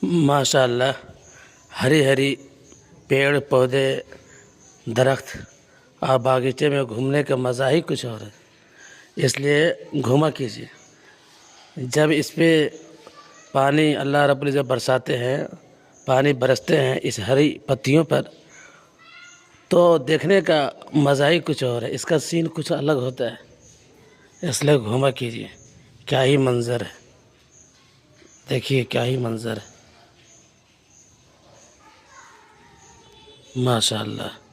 माशाल्लाह, हरी हरी पेड़ पौधे दरख्त और बागीचे में घूमने का मज़ा ही कुछ और है। इसलिए घूमा कीजिए। जब इस पे पानी अल्लाह रब्बुल इज़्ज़त बरसाते हैं, पानी बरसते हैं इस हरी पत्तियों पर, तो देखने का मज़ा ही कुछ और है। इसका सीन कुछ अलग होता है। इसलिए घूमा कीजिए। क्या ही मंज़र है, देखिए क्या ही मंज़र है, माशाल्लाह।